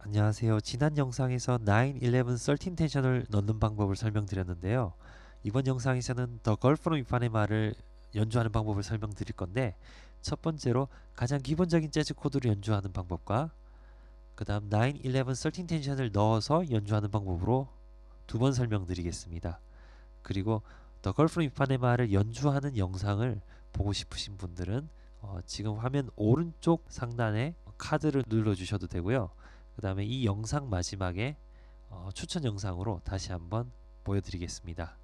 안녕하세요. 지난 영상에서 9, 11, 13 텐션을 넣는 방법을 설명드렸는데요. 이번 영상에서는 더 걸 프롬 이파네마를 연주하는 방법을 설명드릴 건데, 첫 번째로 가장 기본적인 재즈 코드로 연주하는 방법과 그 다음 9, 11, 13 텐션을 넣어서 연주하는 방법으로 두 번 설명드리겠습니다. 그리고 더 걸 프롬 이파네마를 연주하는 영상을 보고 싶으신 분들은 지금 화면 오른쪽 상단에 카드를 눌러주셔도 되고요. 그 다음에 이 영상 마지막에 추천 영상으로 다시 한번 보여드리겠습니다.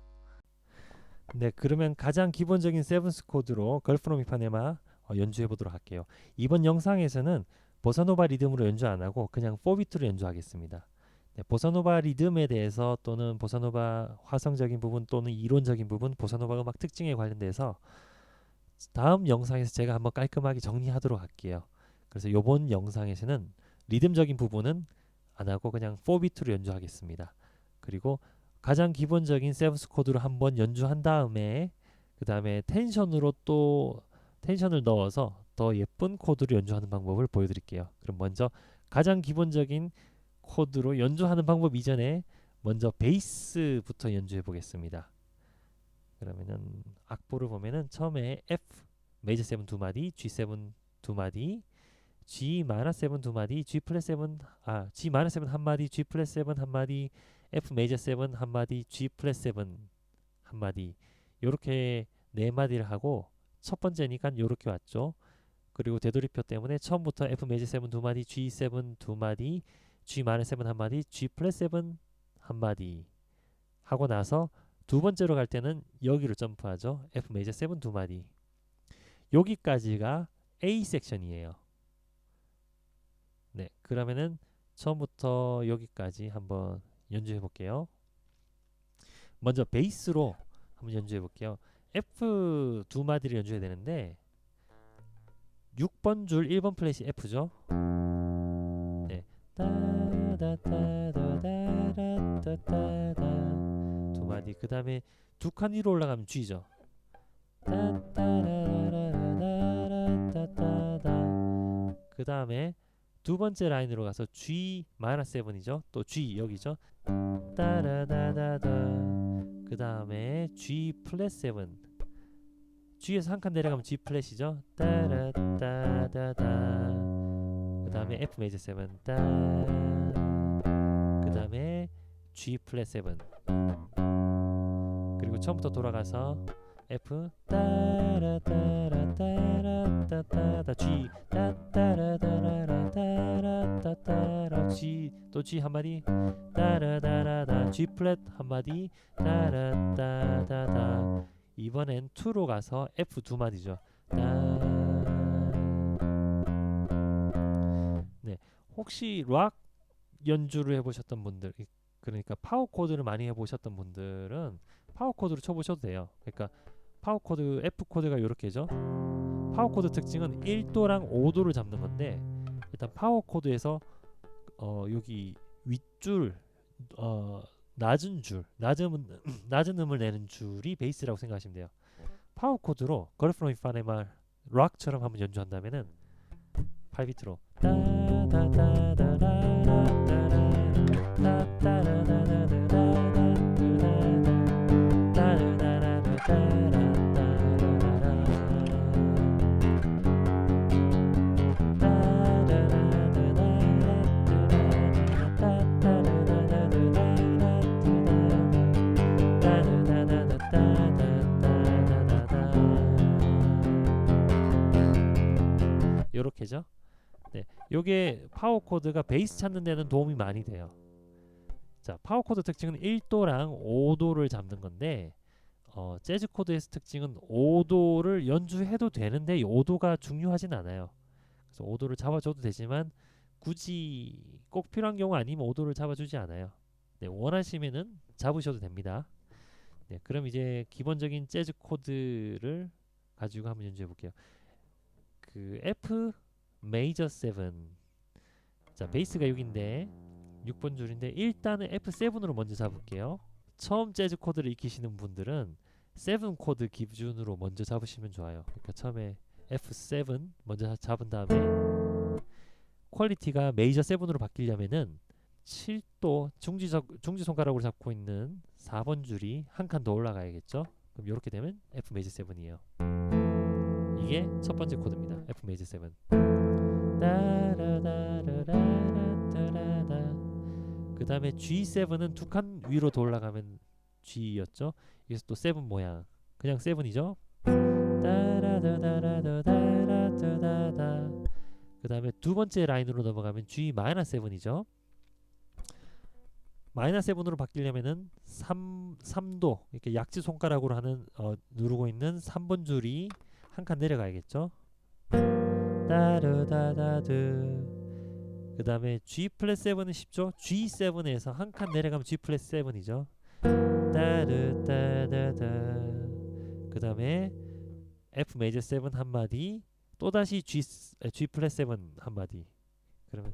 네, 그러면 가장 기본적인 세븐스 코드로 걸 프롬 이파네마 연주해 보도록 할게요. 이번 영상에서는 보사노바 리듬으로 연주 안 하고 그냥 4비트로 연주하겠습니다. 네, 보사노바 리듬에 대해서 또는 보사노바 화성적인 부분 또는 이론적인 부분, 보사노바 음악 특징에 관련돼서 다음 영상에서 제가 한번 깔끔하게 정리하도록 할게요. 그래서 이번 영상에서는 리듬적인 부분은 안 하고 그냥 4비트로 연주하겠습니다. 그리고 가장 기본적인 세븐스 코드로 한번 연주한 다음에 그 다음에 텐션으로 또 텐션을 넣어서 더 예쁜 코드로 연주하는 방법을 보여드릴게요. 그럼 먼저 가장 기본적인 코드로 연주하는 방법 이전에 먼저 베이스부터 연주해 보겠습니다. 그러면은 악보를 보면은 처음에 F 메이저 7 두 마디, G7 두 마디, G 마이너 7 두 마디, G 플랫 7 G 마이너 7 한 마디, G 플랫 7 한 마디, F 메이저 7 한 마디, G 플랫 7 한 마디. 요렇게 네 마디를 하고 첫 번째니까 요렇게 왔죠. 그리고 되돌이표 때문에 처음부터 F 메이저 7 두 마디, G7 두 마디, G 마이너 7 한 마디, G 플랫 7 한 마디 하고 나서 두 번째로 갈 때는 여기로 점프하죠. F 메이저 7 두 마디. 여기까지가 A 섹션이에요. 네, 그러면은 처음부터 여기까지 한번 연주해 볼게요. 먼저 베이스로 한번 연주해 볼게요. F 두 마디를 연주해야 되는데 6번 줄 1번 플랫이 F죠. 네. 따다다다다다다다다 두 마디. 그 다음에 두 칸 위로 올라가면 G죠. 그 다음에 두 번째 라인으로 가서 G 마이너스 7이죠. 또 G 여기죠. 따라다다다. 그 다음에 G 플랫 7. G에서 한 칸 내려가면 G 플랫이죠. 따라다다다. 그 다음에 F 메이저 7. 따. 그 다음에 G 플랫 7. 그리고 처음부터 돌아가서 F 따라따라따라따라따따 G 따따라따라따라따따 G 또 G 한 마디 따라따라따 G 플랫 한 마디 따라따따따 이번엔 2로 가서 F 두 마디죠. 네, 혹시 락 연주를 해보셨던 분들, 그러니까 파워 코드를 많이 해보셨던 분들은 파워 코드로 쳐보셔도 돼요. 그러니까 파워 코드 F 코드가 이렇게죠. 파워 코드 특징은 1도랑 5도를 잡는 건데 일단 파워 코드에서 여기 윗줄 낮은 줄 낮은 음을 내는 줄이 베이스라고 생각하시면 돼요. 파워 코드로 걸 프롬 이파네마 락처럼 한번 연주한다면은 8비트로 요렇게죠. 네, 요게 파워 코드가 베이스 찾는 데는 도움이 많이 돼요. 자, 파워 코드 특징은 1도랑 5도를 잡는 건데 재즈 코드의 특징은 5도를 연주해도 되는데 5도가 중요하진 않아요. 그래서 5도를 잡아줘도 되지만 굳이 꼭 필요한 경우 아니면 5도를 잡아주지 않아요. 네, 원하시면은 잡으셔도 됩니다. 네, 그럼 이제 기본적인 재즈 코드를 가지고 한번 연주해 볼게요. 그 F 메이저 7. 자, 베이스가 6인데 6번 줄인데 일단은 F7으로 먼저 잡을게요. 처음 재즈 코드를 익히시는 분들은 7 코드 기준으로 먼저 잡으시면 좋아요. 그러니까 처음에 F7 먼저 잡은 다음에 퀄리티가 메이저 7으로 바뀌려면은 7도 중지 손가락으로 잡고 있는 4번 줄이 한 칸 더 올라가야겠죠. 그럼 이렇게 되면 F 메이저 7이에요. 이게 첫 번째 코드입니다. F 메이저 7. 그 다음에 G7은 두 칸 위로 더 올라가면 G였죠. 여기서 또 7 모양. 그냥 7이죠. 그 다음에 두 번째 라인으로 넘어가면 G-7이죠. 마이너스 7으로 바뀌려면은 3도 이렇게 약지 손가락으로 하는 누르고 있는 3번 줄이 한 칸 내려가야겠죠. 그 다음에 G 플랫 7은 쉽죠. G7에서 한 칸 내려가면 G 플랫 7이죠. 그 다음에 F 메이저 7 한마디, 또다시 G 플랫 7 한마디. 그러면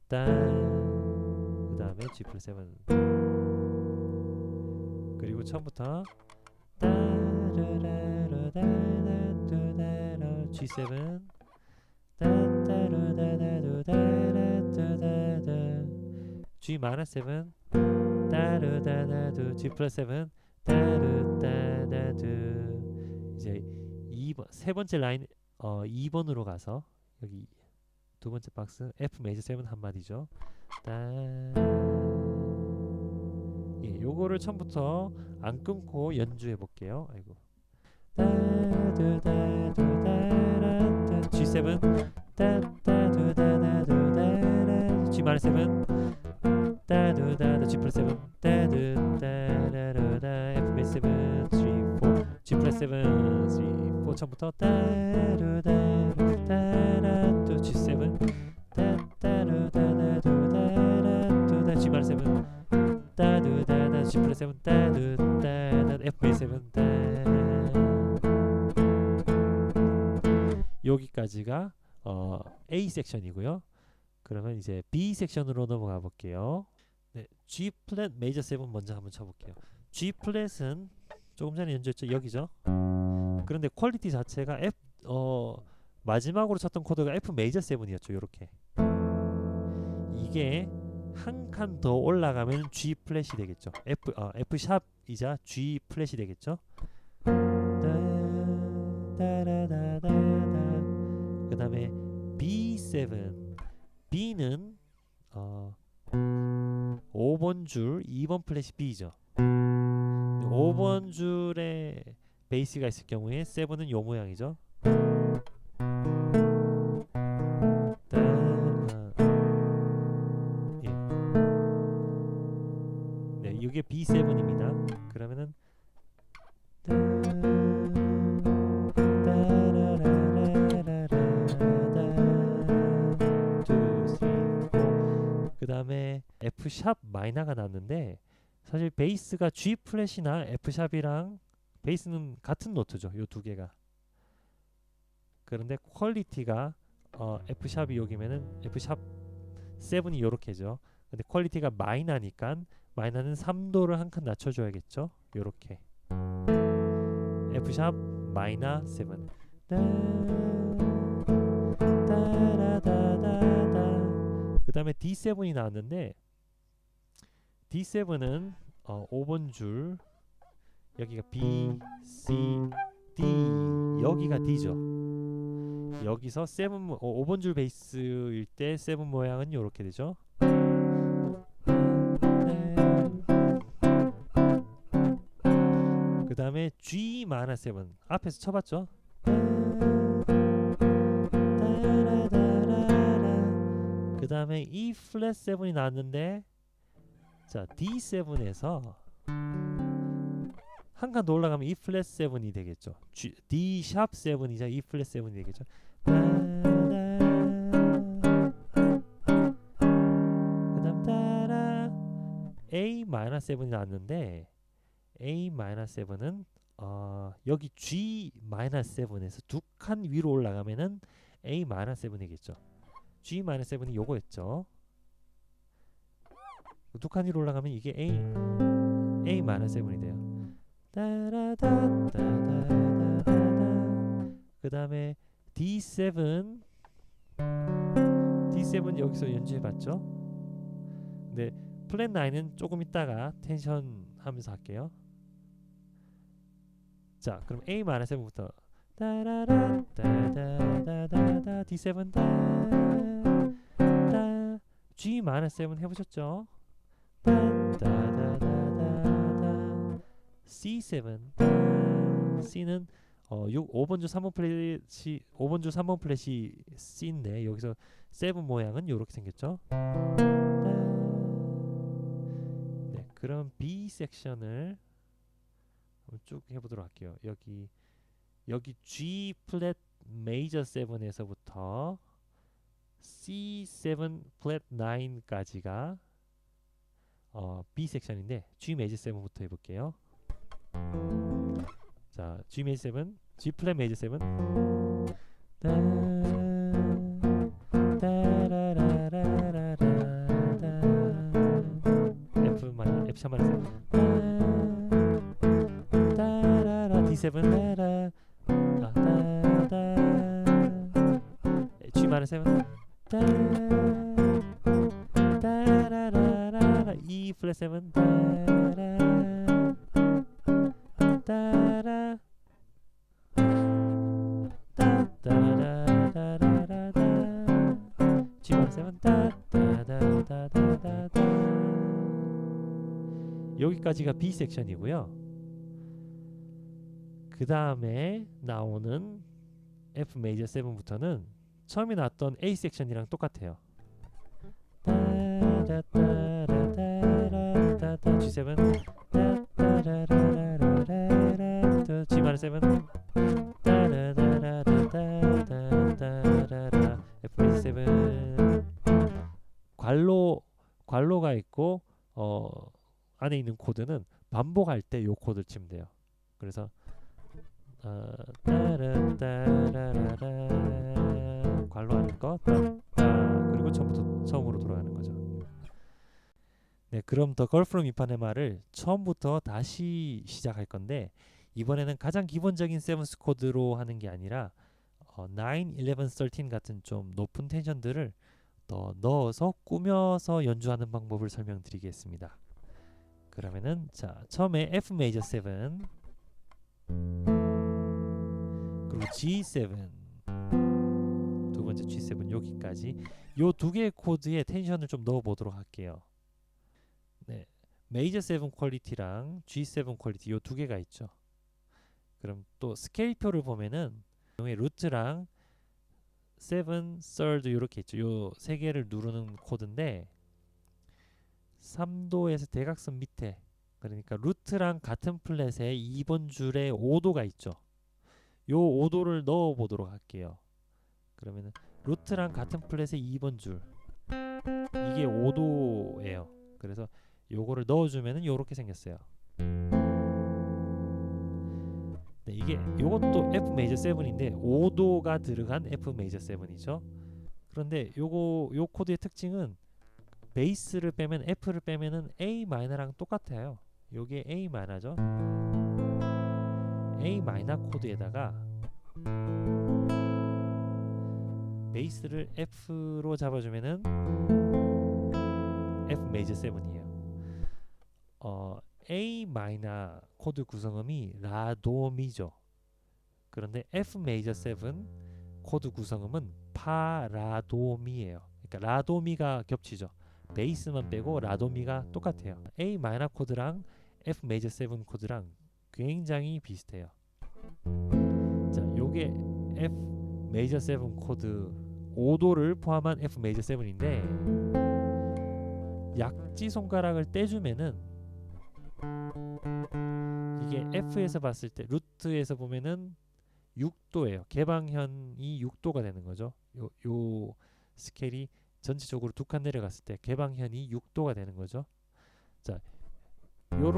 그 다음에 G 플랫 7. 그리고 처음부터 G7 G-7 G 플러스 7 이제 2번 세 번째 라인 2번으로 가서 여기 두 번째 박스 F 메이저 7 한마디죠. 예, 요거를 처음부터 안 끊고 연주해 볼게요. 아이고. G7 G-7 G 플러스 7 F 메이저 7 3 4 G 플러스 7 3 4 처음부터 G7 G-7 G 플러스 7 F 메이저 7 여기까지가 A 섹션이고요. 그러면 이제 B 섹션으로 넘어가 볼게요. 네, G 플랫 메이저 7 먼저 한번 쳐볼게요. G 플랫은 조금 전에 연주했죠. 여기죠. 그런데 퀄리티 자체가 마지막으로 쳤던 코드가 F 메이저 7이었죠. 요렇게. 이게 한 칸 더 올라가면 G 플랫이 되겠죠. F 샵이자 G 플랫이 되겠죠. 그 다음에 B7 B는 5번 줄 2번 플랫이 B죠. 5번 줄에 베이스가 있을 경우에 7은 요 모양이죠. 예. 네, 이게 B7입니다. 그러면은 그 다음에 F 샵 마이너가 나왔는데 사실 베이스가 G 플랫이나 F 샵이랑 베이스는 같은 노트죠. 요 두 개가. 그런데 퀄리티가 F 샵이 여기면은 F 샵 7이 요렇게죠. 근데 퀄리티가 마이너니까 마이너는 3도를 한 칸 낮춰줘야겠죠. 요렇게 F 샵 마이너 7. 그 다음에 D7이 나왔는데 D7은 5번 줄 여기가 B, C, D 여기가 D죠. 여기서 5번 줄 베이스일 때 7 모양은 이렇게 되죠. 그 다음에 G-7 앞에서 쳐봤죠. 그 다음에 E 플랫 7이 나왔는데 자 D7에서 한 칸 더 올라가면 E 플랫 7이 되겠죠. D 샵 7이자 E 플랫 7이 되겠죠. 그 다음 따라 A-7이 나왔는데 A-7은 여기 G-7에서 두 칸 위로 올라가면은 A-7이겠죠. G-7이 요거였죠. 두 칸 위로 올라가면 이게 A-7이 돼요. 그 다음에 D7 D7 여기서 연주해봤죠. 근데 플랫 9은 조금 있다가 텐션 하면서 할게요. 자, 그럼 A 마이너 7부터 따라라 따다다다다 D7 따다 G 마이너 7 해보셨죠? 따다다다다 C7 C는 5번 주 3번 플랫이 5번 주 3번 플랫이 C인데 여기서 7 모양은 이렇게 생겼죠. 네, 그럼 B 섹션을 쭉 해보도록 할게요. 여기 G 플랫 메이저 7에서부터 C7 플랫 9까지가 B 섹션인데 G 메이저 7부터 해볼게요. 자, G 메이저 7, G 플랫 메이저 7, F 샵 마이너 7, D7 따라 따다 G 마이너 7 따라라라라 E 플랫 7 따라 따라 따라라라라라 G 마이너 7 따다다다다다 여기까지가 B 섹션이고요. 그 다음에 나오는 F 메이저 7부터는 처음에 나왔던 A 섹션이랑 똑같아요. G7 G 마이너 7 F 메이저 7 관로가 있고 안에 있는 코드는 반복할 때 요 코드를 치면 돼요. 그래서 관로하는 거 그리고 처음으로 돌아가는 거죠. 네, 그럼 더 걸 프롬 이파네마를 처음부터 다시 시작할 건데 이번에는 가장 기본적인 세븐스 코드로 하는 게 아니라 9, 11, 13 같은 좀 높은 텐션들을 더 넣어서 꾸며서 연주하는 방법을 설명드리겠습니다. 그러면은 자, 처음에 F 메이저 7 그리고 G7 두 번째 G7 여기까지 요 두 개의 코드에 텐션을 좀 넣어 보도록 할게요. 네, 메이저 7 퀄리티랑 G7 퀄리티 요 두 개가 있죠. 그럼 또 스케일표를 보면은 루트랑 7, third 이렇게 있죠. 요 세 개를 누르는 코드인데 3도에서 대각선 밑에 그러니까 루트랑 같은 플랫에 2번 줄에 5도가 있죠. 요 5도를 넣어 보도록 할게요. 그러면은 루트랑 같은 플랫에 2번 줄 이게 5도예요. 그래서 요거를 넣어주면은 요렇게 생겼어요. 네, 이게 요것도 F 메이저 7인데 5도가 들어간 F 메이저 7이죠. 그런데 요 코드의 특징은 베이스를 빼면 F를 빼면은 A 마이너랑 똑같아요. 요게 A 마이너죠. A 마이너 코드에다가 베이스를 F로 잡아주면은 F 메이저 7이에요. A 마이너 코드 구성음이 라도미죠. 그런데 F 메이저 7 코드 구성음은 파라도미예요. 그러니까 라도미가 겹치죠. 베이스만 빼고 라도미가 똑같아요. A 마이너 코드랑 F 메이저 7 코드랑 굉장히 비슷해요. 자, 요게 F 메이저 7 코드 5도를 포함한 F 메이저 7인데 약지 손가락을 떼주면은 이게 F에서 봤을 때 루트에서 보면은 6도예요. 개방현이 6도가 되는 거죠. 요 스케일이 전체적으로 두 칸 내려갔을 때 개방현이 6도가 되는 거죠. 자, 요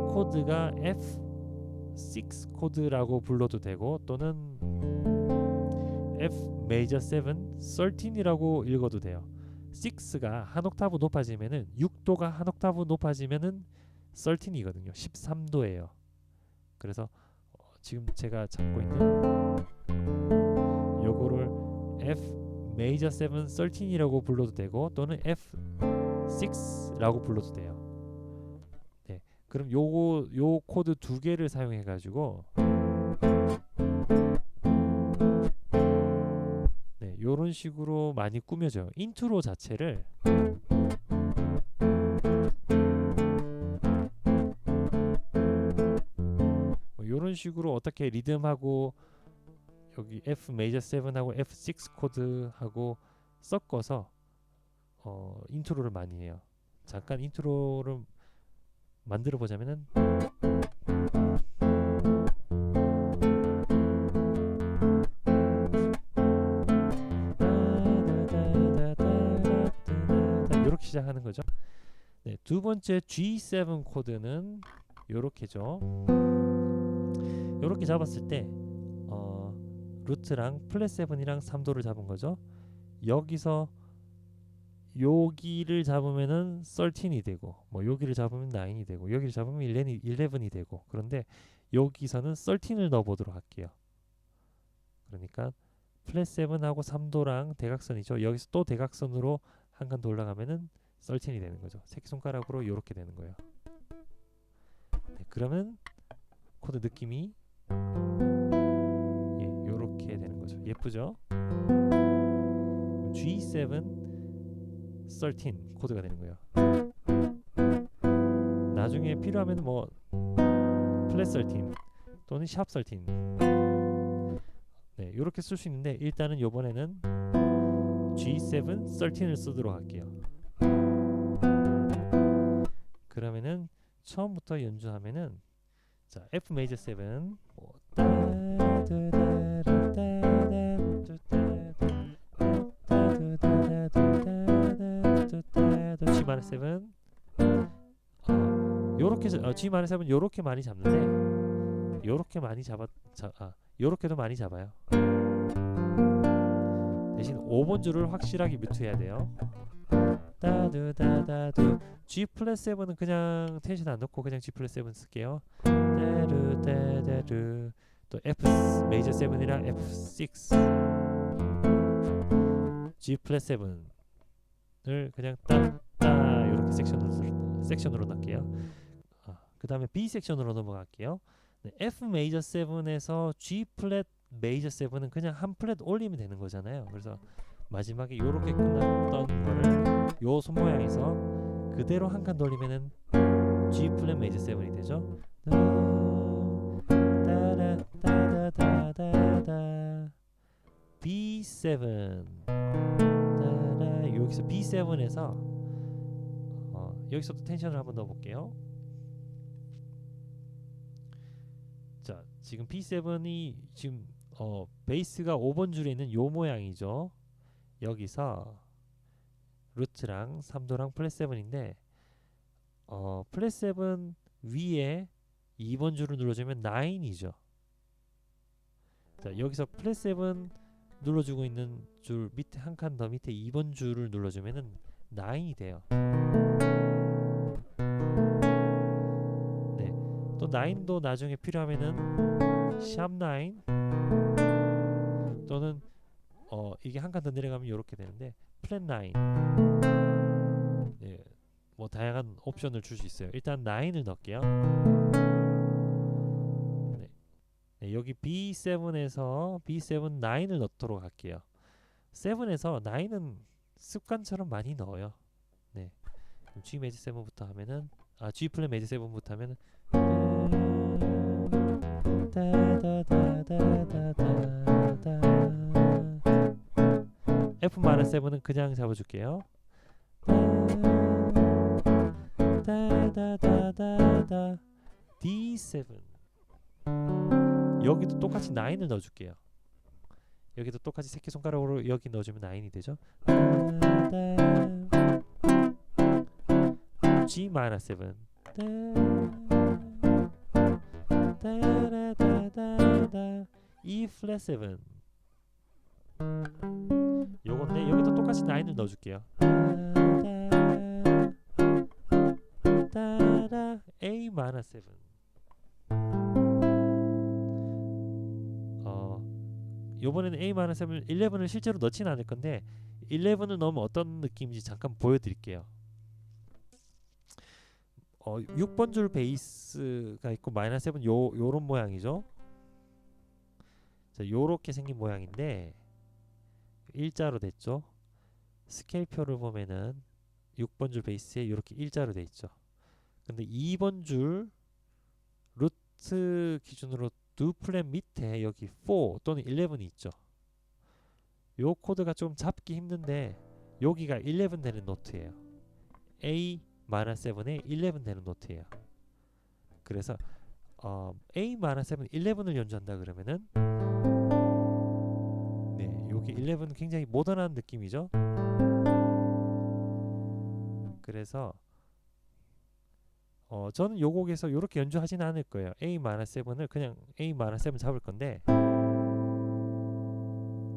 코드가 F6 코드라고 불러도 되고 또는 F 메이저 7 13이라고 읽어도 돼요. 6가 한 옥타브 높아지면은 6도가 한 옥타브 높아지면은 13이거든요. 13도예요. 그래서 지금 제가 잡고 있는 요거를 F 메이저 7 13이라고 불러도 되고 또는 F6라고 불러도 돼요. 네, 그럼 요 코드 두 개를 사용해 가지고 네, 요런 식으로 많이 꾸며져요. 인트로 자체를 요런 식으로 어떻게 리듬하고 여기 F 메이저 7하고 F6 코드하고 섞어서 인트로를 많이 해요. 잠깐 인트로를 만들어 보자면은 이렇게 시작하는 거죠. 네, 두 번째 G7 코드는 요렇게죠. 요렇게 잡았을 때 루트랑 플랫 7이랑 3도를 잡은 거죠. 여기서 여기를 잡으면은 13이 되고 뭐 여기를 잡으면 9이 되고 여기를 잡으면 11이 되고 그런데 여기서는 13을 넣어 보도록 할게요. 그러니까 플랫 7하고 3도랑 대각선이죠. 여기서 또 대각선으로 한 칸 더 올라가면은 13이 되는 거죠. 새끼손가락으로 이렇게 되는 거예요. 네, 그러면 코드 느낌이 요렇게 되는 거죠. 예쁘죠? G7 13 코드가 되는 거예요. 나중에 필요하면 뭐 플랫 13 또는 샵 13 네, 이렇게 쓸 수 있는데 일단은 요번에는 G7 13을 쓰도록 할게요. 그러면은 처음부터 연주하면은 자, F 메이저 7 뭐 G 마이너 7 요렇게 G 마이너 7 요렇게 많이 잡는데 요렇게 많이 요렇게도 많이 잡아요. 대신 5번 줄을 확실하게 뮤트해야 돼요. 따두다다두 G 플랫 7은 그냥 텐션 안 넣고 그냥 G 플랫 7 쓸게요. 따르다다두 또 F 메이저 7이랑 F6 G 플랫 7을 그냥 따따 이렇게 섹션으로 넣을게요. 그 다음에 B 섹션으로 넘어갈게요. 네, F 메이저 7에서 G 플랫 메이저 7은 그냥 한 플랫 올리면 되는 거잖아요. 그래서 마지막에 요렇게 끝났던 거를 요 손 모양에서 그대로 한 칸 돌리면은 G 플랫 메이저 7이 되죠. 따라따라따라따라 B7 따라 여기서 B7에서 여기서도 텐션을 한번 넣어 볼게요. 자, 지금 B7이 지금 베이스가 5번 줄에 있는 요 모양이죠. 여기서 루트랑 3도랑 플랫 7인데 플랫 7 위에 2번 줄을 눌러주면 9이죠. 자, 여기서 플랫 7 눌러주고 있는 줄 밑에 한 칸 더 밑에 2번 줄을 눌러주면은 9이 돼요. 네, 또 9도 나중에 필요하면은 샵 9 또는 이게 한 칸 더 내려가면 이렇게 되는데 플랫 9 네, 뭐 다양한 옵션을 줄 수 있어요. 일단 9을 넣을게요. 네, 여기 B7에서 B7 9을 넣도록 할게요. 7에서 9은 습관처럼 많이 넣어요. 네, G 메이저 7부터 하면은 G 플랫 메이저 7부터 하면은 F 마이너 7은 그냥 잡아줄게요. D7 여기도 똑같이 9을 넣어줄게요. 여기도 똑같이 새끼손가락으로 여기 넣어주면 9이 되죠. G 마이너 7 E 플랫 7 요건데 여기도 똑같이 9을 넣어줄게요. A 마이너 7 요번에는 A-7 11을 실제로 넣지는 않을 건데 11을 넣으면 어떤 느낌인지 잠깐 보여드릴게요. 6번 줄 베이스가 있고 -7 요런 모양이죠. 자, 요렇게 생긴 모양인데 일자로 됐죠. 스케일표를 보면은 6번 줄 베이스에 이렇게 일자로 돼 있죠. 근데 2번 줄 루트 기준으로 두 플랫 밑에 여기 4 또는 11이 있죠. 요 코드가 좀 잡기 힘든데 여기가 11 되는 노트예요. A-7에 11 되는 노트예요. 그래서 A-7 11을 연주한다 그러면은 네, 여기 11 굉장히 모던한 느낌이죠. 그래서 저는 요 곡에서 이렇게 연주하지는 않을 거예요. A-7을 그냥 A-7 잡을 건데,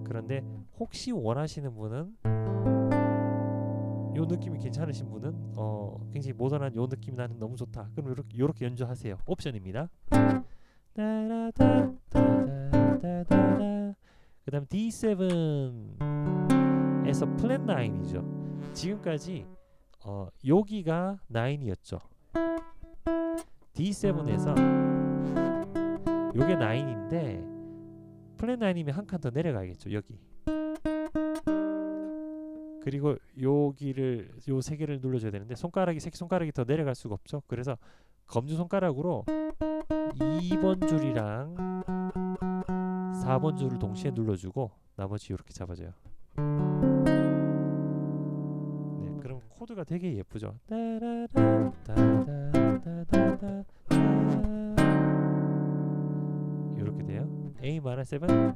그런데 혹시 원하시는 분은 요 느낌이 괜찮으신 분은 굉장히 모던한 요 느낌이 나는 너무 좋다. 그럼 요렇게 연주하세요. 옵션입니다. 그 다음 D7에서 플랫 9이죠. 지금까지 여기가 9이었죠. D7에서 요게 9인데 플랫 9이면 한 칸 더 내려가겠죠. 여기. 그리고 여기를 요 세 개를 눌러줘야 되는데 새끼손가락이 더 내려갈 수가 없죠. 그래서 검지손가락으로 2번 줄이랑 4번 줄을 동시에 눌러주고 나머지 이렇게 잡아줘요. 네, 그럼 코드가 되게 예쁘죠. 이렇게 돼요. A-7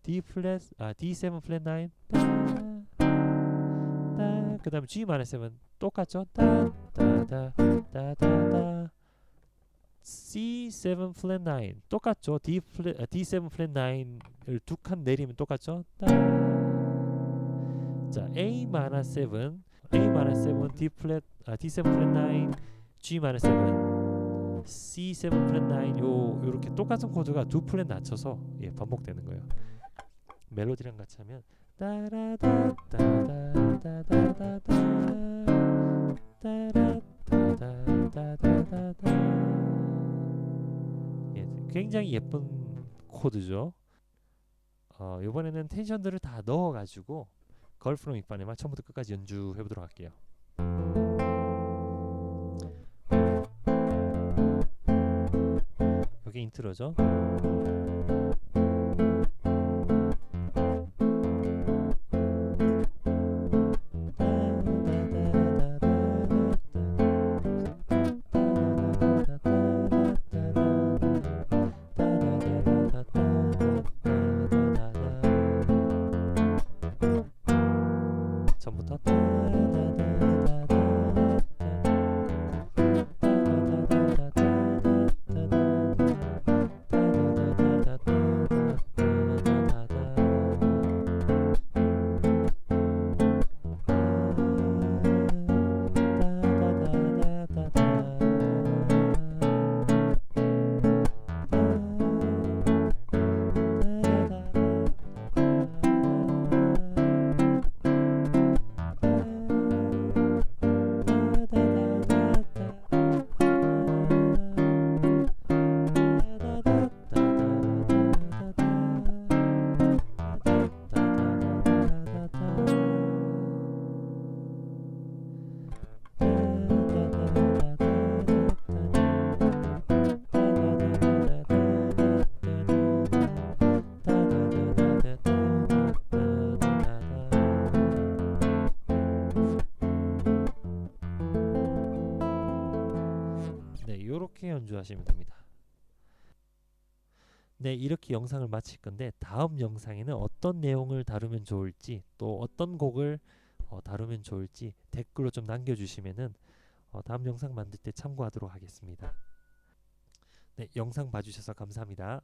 D7 플랫 9 그 다음 G-7 똑같죠. C7 플랫 9 똑같죠. D7 플랫 9을 두 칸 내리면 똑같죠. 자, A-7 D 플랫 D7 플랫 9 G-7 C7 플랫 9 요렇게 똑같은 코드가 두 플랫 낮춰서 반복되는 거예요. 멜로디랑 같이 하면 굉장히 예쁜 코드죠. 이번에는 텐션들을 다 넣어가지고 걸 프롬 이파네마 처음부터 끝까지 연주해 보도록 할게요. 여기 인트로죠. 전부터 이렇게 연주하시면 됩니다. 네, 이렇게 영상을 마칠 건데 다음 영상에는 어떤 내용을 다루면 좋을지 또 어떤 곡을 다루면 좋을지 댓글로 좀 남겨주시면은 다음 영상 만들 때 참고하도록 하겠습니다. 네, 영상 봐주셔서 감사합니다.